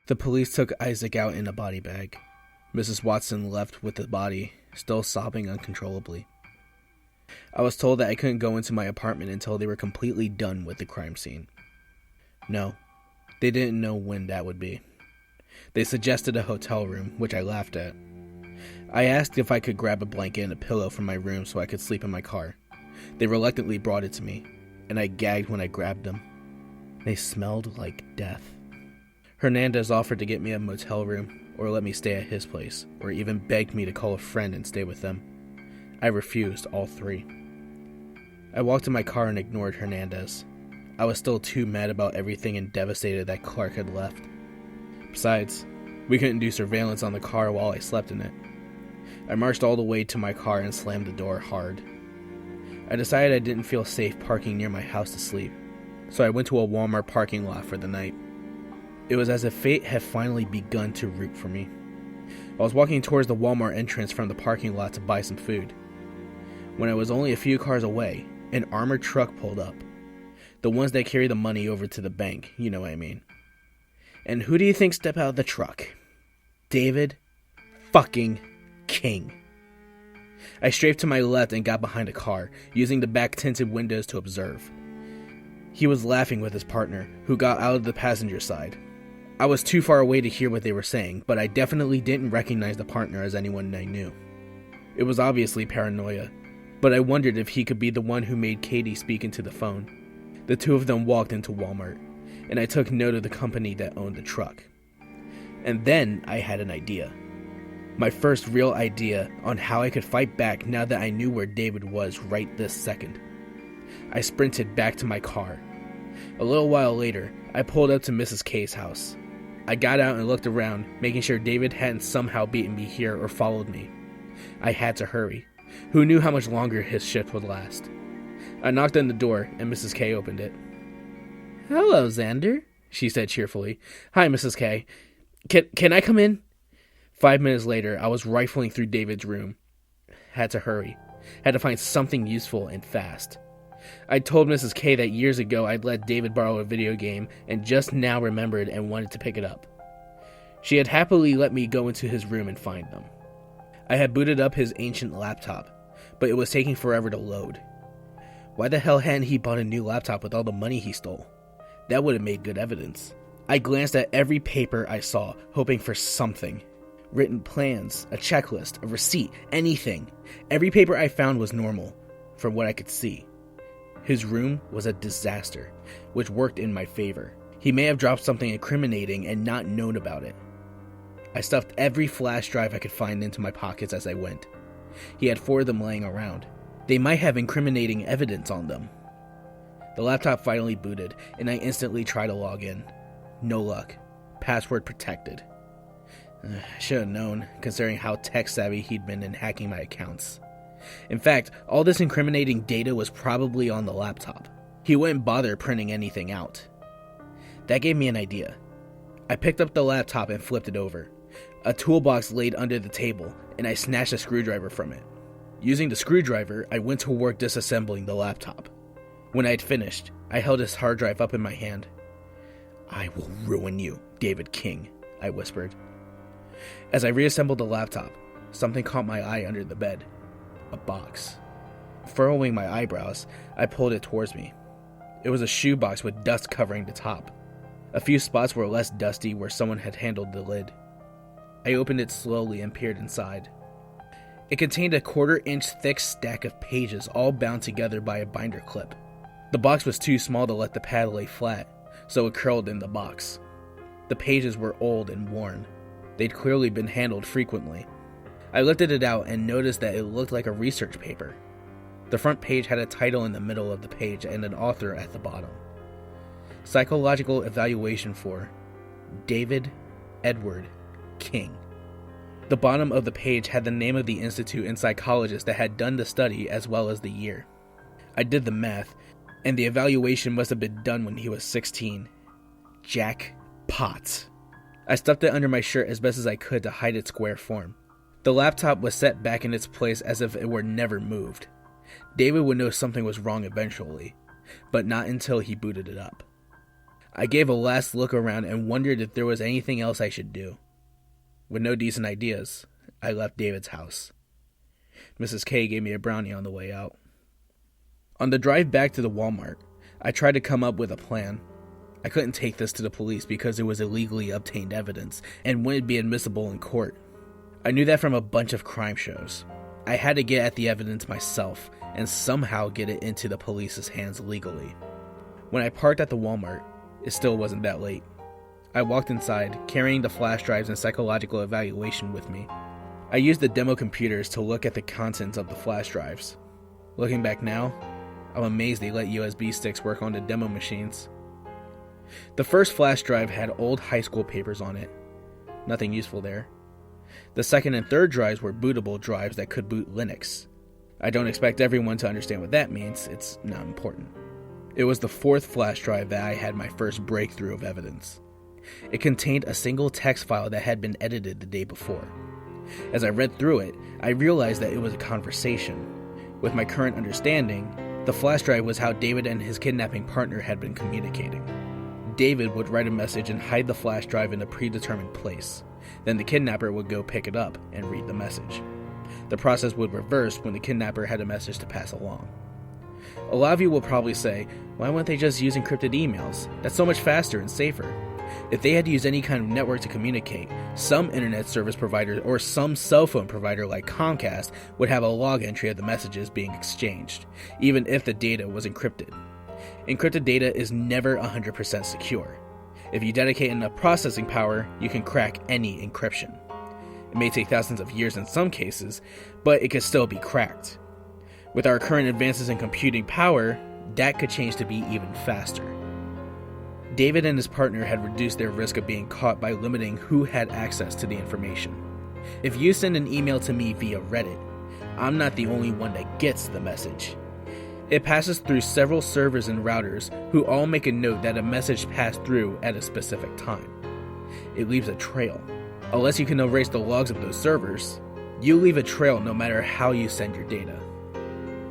The police took Isaac out in a body bag. Mrs. Watson left with the body, still sobbing uncontrollably. I was told that I couldn't go into my apartment until they were completely done with the crime scene. No, they didn't know when that would be. They suggested a hotel room, which I laughed at. I asked if I could grab a blanket and a pillow from my room so I could sleep in my car. They reluctantly brought it to me, and I gagged when I grabbed them. They smelled like death. Hernandez offered to get me a motel room, or let me stay at his place, or even begged me to call a friend and stay with them. I refused all three. I walked to my car and ignored Hernandez. I was still too mad about everything and devastated that Clark had left. Besides, we couldn't do surveillance on the car while I slept in it. I marched all the way to my car and slammed the door hard. I decided I didn't feel safe parking near my house to sleep, so I went to a Walmart parking lot for the night. It was as if fate had finally begun to root for me. I was walking towards the Walmart entrance from the parking lot to buy some food. When I was only a few cars away, an armored truck pulled up. The ones that carry the money over to the bank, you know what I mean. And who do you think stepped out of the truck? David fucking King. I strafed to my left and got behind a car, using the back tinted windows to observe. He was laughing with his partner, who got out of the passenger side. I was too far away to hear what they were saying, but I definitely didn't recognize the partner as anyone I knew. It was obviously paranoia, but I wondered if he could be the one who made Katie speak into the phone. The two of them walked into Walmart, and I took note of the company that owned the truck. And then I had an idea. My first real idea on how I could fight back now that I knew where David was right this second. I sprinted back to my car. A little while later, I pulled up to Mrs. K's house. I got out and looked around, making sure David hadn't somehow beaten me here or followed me. I had to hurry. Who knew how much longer his shift would last? I knocked on the door, and Mrs. K opened it. "Hello, Xander," she said cheerfully. "Hi, Mrs. K. Can I come in?" 5 minutes later, I was rifling through David's room. Had to hurry. Had to find something useful and fast. I told Mrs. K that years ago I'd let David borrow a video game and just now remembered and wanted to pick it up. She had happily let me go into his room and find them. I had booted up his ancient laptop, but it was taking forever to load. Why the hell hadn't he bought a new laptop with all the money he stole? That would have made good evidence. I glanced at every paper I saw, hoping for something. Written plans, a checklist, a receipt, anything. Every paper I found was normal, from what I could see. His room was a disaster, which worked in my favor. He may have dropped something incriminating and not known about it. I stuffed every flash drive I could find into my pockets as I went. He had 4 of them laying around. They might have incriminating evidence on them. The laptop finally booted, and I instantly tried to log in. No luck. Password protected. I should have known, considering how tech-savvy he'd been in hacking my accounts. In fact, all this incriminating data was probably on the laptop. He wouldn't bother printing anything out. That gave me an idea. I picked up the laptop and flipped it over. A toolbox laid under the table, and I snatched a screwdriver from it. Using the screwdriver, I went to work disassembling the laptop. When I had finished, I held his hard drive up in my hand. "I will ruin you, David King," I whispered. As I reassembled the laptop, something caught my eye under the bed. A box. Furrowing my eyebrows, I pulled it towards me. It was a shoebox with dust covering the top. A few spots were less dusty where someone had handled the lid. I opened it slowly and peered inside. It contained a 1/4-inch thick stack of pages all bound together by a binder clip. The box was too small to let the pad lay flat, so it curled in the box. The pages were old and worn. They'd clearly been handled frequently. I lifted it out and noticed that it looked like a research paper. The front page had a title in the middle of the page and an author at the bottom. Psychological Evaluation for David Edward King. The bottom of the page had the name of the institute and psychologist that had done the study as well as the year. I did the math, and the evaluation must have been done when he was 16. Jackpot. I stuffed it under my shirt as best as I could to hide its square form. The laptop was set back in its place as if it were never moved. David would know something was wrong eventually, but not until he booted it up. I gave a last look around and wondered if there was anything else I should do. With no decent ideas, I left David's house. Mrs. K gave me a brownie on the way out. On the drive back to the Walmart, I tried to come up with a plan. I couldn't take this to the police because it was illegally obtained evidence and wouldn't be admissible in court. I knew that from a bunch of crime shows. I had to get at the evidence myself and somehow get it into the police's hands legally. When I parked at the Walmart, it still wasn't that late. I walked inside, carrying the flash drives and psychological evaluation with me. I used the demo computers to look at the contents of the flash drives. Looking back now, I'm amazed they let USB sticks work on the demo machines. The first flash drive had old high school papers on it. Nothing useful there. The second and third drives were bootable drives that could boot Linux. I don't expect everyone to understand what that means, it's not important. It was the fourth flash drive that I had my first breakthrough of evidence. It contained a single text file that had been edited the day before. As I read through it, I realized that it was a conversation. With my current understanding, the flash drive was how David and his kidnapping partner had been communicating. David would write a message and hide the flash drive in a predetermined place. Then the kidnapper would go pick it up and read the message. The process would reverse when the kidnapper had a message to pass along. A lot of you will probably say, why wouldn't they just use encrypted emails? That's so much faster and safer. If they had to use any kind of network to communicate, some internet service provider or some cell phone provider like Comcast would have a log entry of the messages being exchanged, even if the data was encrypted. Encrypted data is never 100% secure. If you dedicate enough processing power, you can crack any encryption. It may take thousands of years in some cases, but it can still be cracked. With our current advances in computing power, that could change to be even faster. David and his partner had reduced their risk of being caught by limiting who had access to the information. If you send an email to me via Reddit, I'm not the only one that gets the message. It passes through several servers and routers who all make a note that a message passed through at a specific time. It leaves a trail. Unless you can erase the logs of those servers, you leave a trail no matter how you send your data.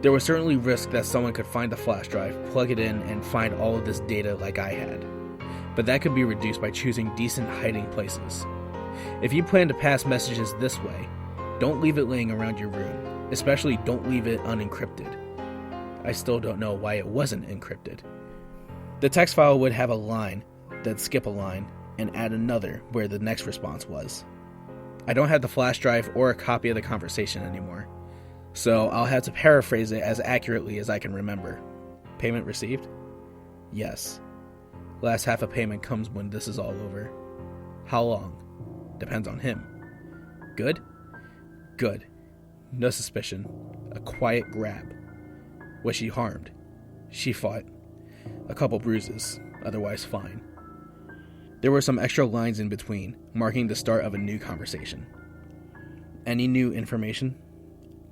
There was certainly risk that someone could find the flash drive, plug it in, and find all of this data like I had. But that could be reduced by choosing decent hiding places. If you plan to pass messages this way, don't leave it laying around your room, especially don't leave it unencrypted. I still don't know why it wasn't encrypted. The text file would have a line, then skip a line, and add another where the next response was. I don't have the flash drive or a copy of the conversation anymore, so I'll have to paraphrase it as accurately as I can remember. Payment received? Yes. Last half of payment comes when this is all over. How long? Depends on him. Good? Good. No suspicion. A quiet grab. Was she harmed? She fought. A couple bruises, otherwise fine. There were some extra lines in between, marking the start of a new conversation. Any new information?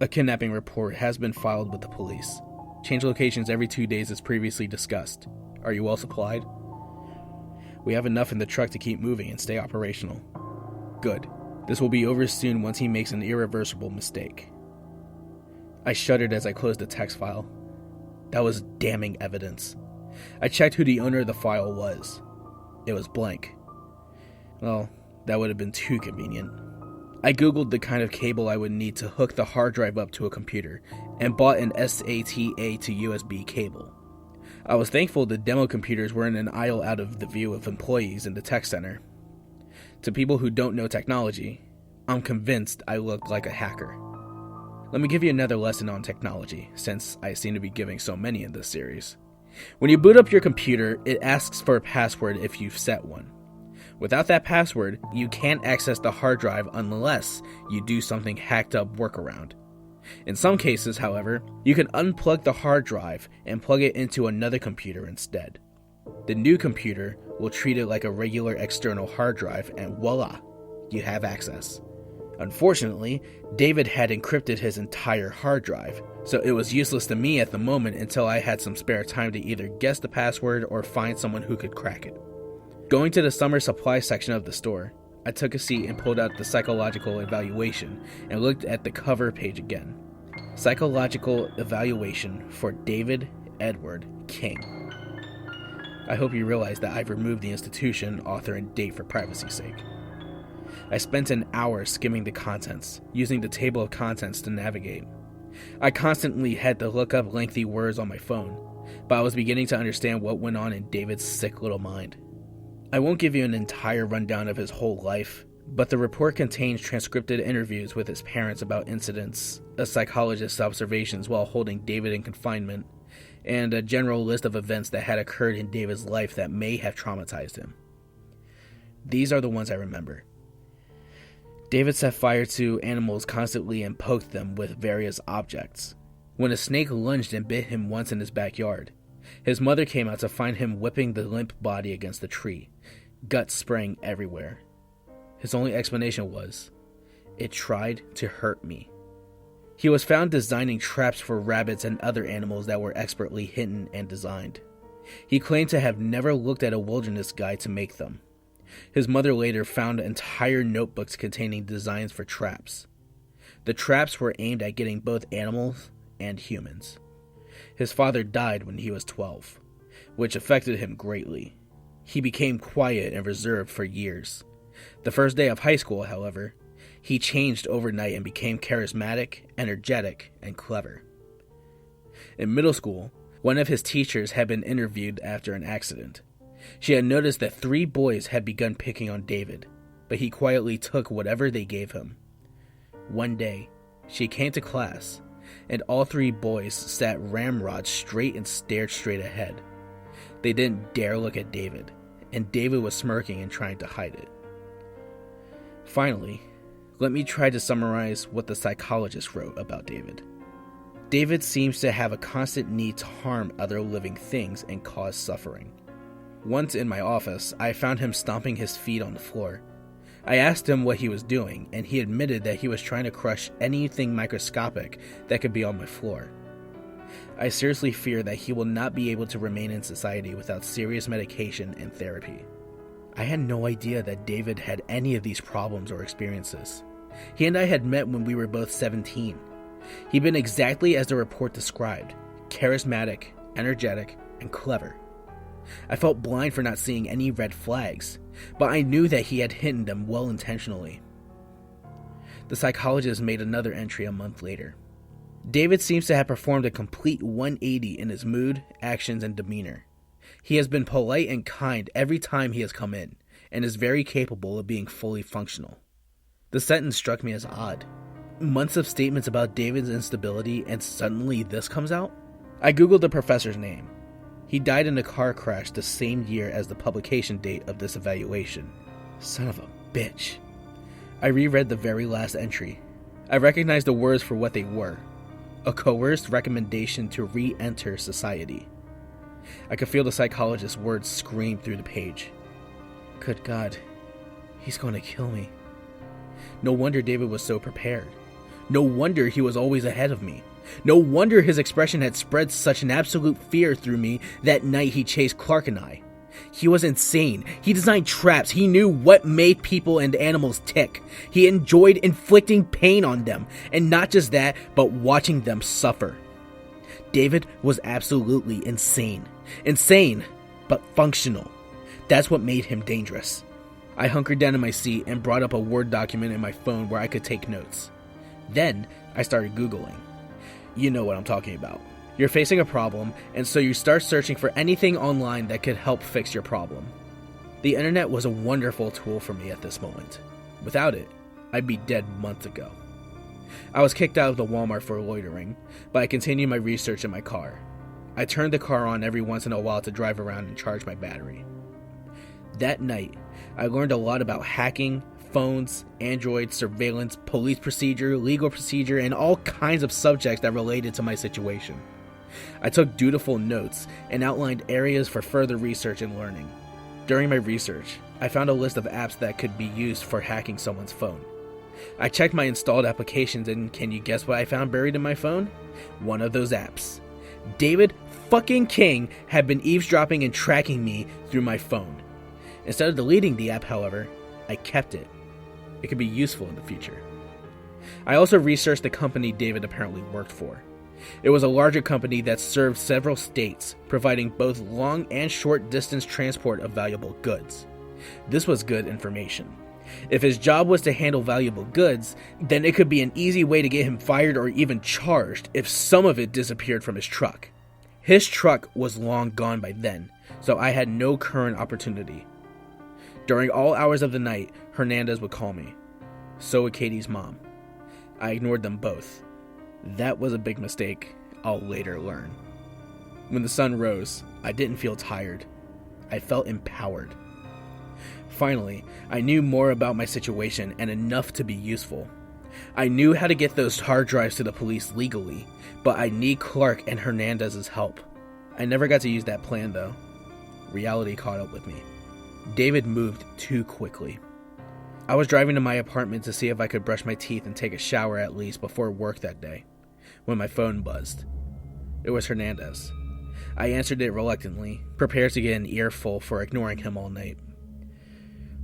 A kidnapping report has been filed with the police. Change locations every 2 days as previously discussed. Are you well supplied? We have enough in the truck to keep moving and stay operational. Good. This will be over soon once he makes an irreversible mistake. I shuddered as I closed the text file. That was damning evidence. I checked who the owner of the file was. It was blank. Well, that would have been too convenient. I googled the kind of cable I would need to hook the hard drive up to a computer, and bought an SATA to USB cable. I was thankful the demo computers were in an aisle out of the view of employees in the tech center. To people who don't know technology, I'm convinced I looked like a hacker. Let me give you another lesson on technology, since I seem to be giving so many in this series. When you boot up your computer, it asks for a password if you've set one. Without that password, you can't access the hard drive unless you do something hacked up workaround. In some cases, however, you can unplug the hard drive and plug it into another computer instead. The new computer will treat it like a regular external hard drive, and voila, you have access. Unfortunately, David had encrypted his entire hard drive, so it was useless to me at the moment until I had some spare time to either guess the password or find someone who could crack it. Going to the summer supply section of the store, I took a seat and pulled out the psychological evaluation and looked at the cover page again. Psychological evaluation for David Edward King. I hope you realize that I've removed the institution, author, and date for privacy's sake. I spent an hour skimming the contents, using the table of contents to navigate. I constantly had to look up lengthy words on my phone, but I was beginning to understand what went on in David's sick little mind. I won't give you an entire rundown of his whole life, but the report contains transcribed interviews with his parents about incidents, a psychologist's observations while holding David in confinement, and a general list of events that had occurred in David's life that may have traumatized him. These are the ones I remember. David set fire to animals constantly and poked them with various objects. When a snake lunged and bit him once in his backyard, his mother came out to find him whipping the limp body against the tree, guts spraying everywhere. His only explanation was, "It tried to hurt me." He was found designing traps for rabbits and other animals that were expertly hidden and designed. He claimed to have never looked at a wilderness guide to make them. His mother later found entire notebooks containing designs for traps. The traps were aimed at getting both animals and humans. His father died when he was 12, which affected him greatly. He became quiet and reserved for years. The first day of high school, however, he changed overnight and became charismatic, energetic, and clever. In middle school, one of his teachers had been interviewed after an accident. She had noticed that 3 boys had begun picking on David, but he quietly took whatever they gave him. One day, she came to class, and all 3 boys sat ramrod straight and stared straight ahead. They didn't dare look at David, and David was smirking and trying to hide it. Finally, let me try to summarize what the psychologist wrote about David. David seems to have a constant need to harm other living things and cause suffering. Once in my office, I found him stomping his feet on the floor. I asked him what he was doing, and he admitted that he was trying to crush anything microscopic that could be on my floor. I seriously fear that he will not be able to remain in society without serious medication and therapy. I had no idea that David had any of these problems or experiences. He and I had met when we were both 17. He'd been exactly as the report described, charismatic, energetic, and clever. I felt blind for not seeing any red flags, but I knew that he had hidden them well intentionally. The psychologist made another entry a month later. David seems to have performed a complete 180 in his mood, actions, and demeanor. He has been polite and kind every time he has come in, and is very capable of being fully functional. The sentence struck me as odd. Months of statements about David's instability, and suddenly this comes out? I googled the professor's name. He died in a car crash the same year as the publication date of this evaluation. Son of a bitch. I reread the very last entry. I recognized the words for what they were. A coerced recommendation to re-enter society. I could feel the psychologist's words scream through the page. Good God, he's going to kill me. No wonder David was so prepared. No wonder he was always ahead of me. No wonder his expression had spread such an absolute fear through me that night he chased Clark and I. He was insane. He designed traps. He knew what made people and animals tick. He enjoyed inflicting pain on them. And not just that, but watching them suffer. David was absolutely insane. Insane, but functional. That's what made him dangerous. I hunkered down in my seat and brought up a Word document in my phone where I could take notes. Then I started Googling. You know what I'm talking about. You're facing a problem, and so you start searching for anything online that could help fix your problem. The internet was a wonderful tool for me at this moment. Without it, I'd be dead months ago. I was kicked out of the Walmart for loitering, but I continued my research in my car. I turned the car on every once in a while to drive around and charge my battery. That night, I learned a lot about hacking, phones, Android, surveillance, police procedure, legal procedure, and all kinds of subjects that related to my situation. I took dutiful notes and outlined areas for further research and learning. During my research, I found a list of apps that could be used for hacking someone's phone. I checked my installed applications, and can you guess what I found buried in my phone? One of those apps. David fucking King had been eavesdropping and tracking me through my phone. Instead of deleting the app, however, I kept it. It could be useful in the future. I also researched the company David apparently worked for. It was a larger company that served several states, providing both long and short distance transport of valuable goods. This was good information. If his job was to handle valuable goods, then it could be an easy way to get him fired or even charged if some of it disappeared from his truck. His truck was long gone by then, so I had no current opportunity. During all hours of the night, Hernandez would call me. So would Katie's mom. I ignored them both. That was a big mistake, I'll later learn. When the sun rose, I didn't feel tired. I felt empowered. Finally, I knew more about my situation and enough to be useful. I knew how to get those hard drives to the police legally, but I need Clark and Hernandez's help. I never got to use that plan though. Reality caught up with me. David moved too quickly. I was driving to my apartment to see if I could brush my teeth and take a shower at least before work that day, when my phone buzzed. It was Hernandez. I answered it reluctantly, prepared to get an earful for ignoring him all night.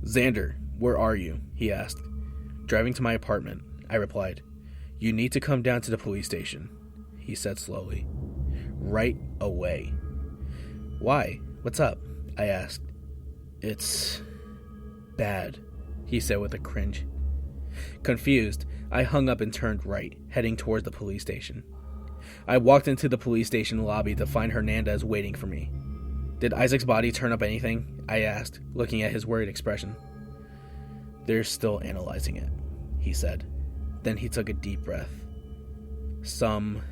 "Xander, where are you?" he asked. "Driving to my apartment," I replied. "You need to come down to the police station," he said slowly. "Right away." "Why? What's up?" I asked. "It's bad," he said with a cringe. Confused, I hung up and turned right, heading towards the police station. I walked into the police station lobby to find Hernandez waiting for me. "Did Isaac's body turn up anything?" I asked, looking at his worried expression. "They're still analyzing it," he said. Then he took a deep breath. "Some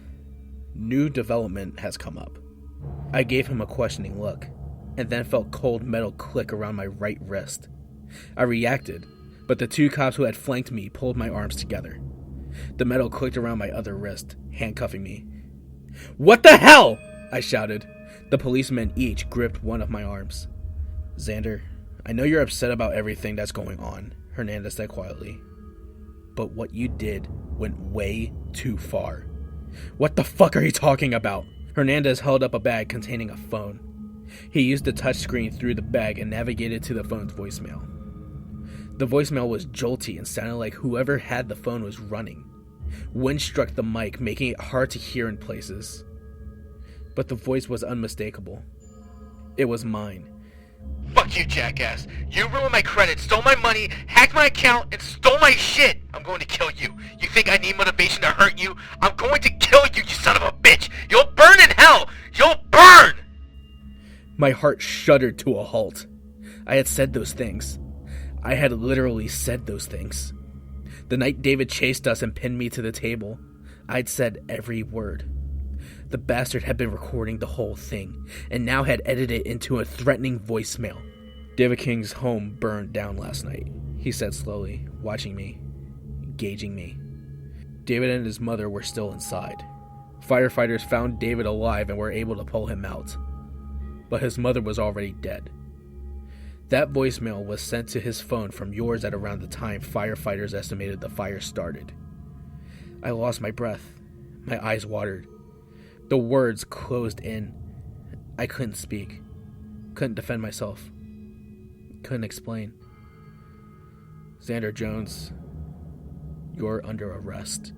new development has come up." I gave him a questioning look, and then felt cold metal click around my right wrist. I reacted, but the two cops who had flanked me pulled my arms together. The metal clicked around my other wrist, handcuffing me. "What the hell?" I shouted. The policemen each gripped one of my arms. "Xander, I know you're upset about everything that's going on," Hernandez said quietly. "But what you did went way too far." "What the fuck are you talking about?" Hernandez held up a bag containing a phone. He used the touchscreen through the bag and navigated to the phone's voicemail. The voicemail was jolty and sounded like whoever had the phone was running. Wind struck the mic, making it hard to hear in places. But the voice was unmistakable. It was mine. "Fuck you, jackass. You ruined my credit, stole my money, hacked my account, and stole my shit. I'm going to kill you. You think I need motivation to hurt you? I'm going to kill you, you son of a bitch. You'll burn in hell. You'll burn!" My heart shuddered to a halt. I had said those things. I had literally said those things. The night David chased us and pinned me to the table, I'd said every word. The bastard had been recording the whole thing, and now had edited it into a threatening voicemail. "David King's home burned down last night," he said slowly, watching me, gauging me. David and his mother were still inside. Firefighters found David alive and were able to pull him out. But his mother was already dead. That voicemail was sent to his phone from yours at around the time firefighters estimated the fire started. I lost my breath. My eyes watered. The words closed in. I couldn't speak. Couldn't defend myself. Couldn't explain. "Xander Jones, you're under arrest."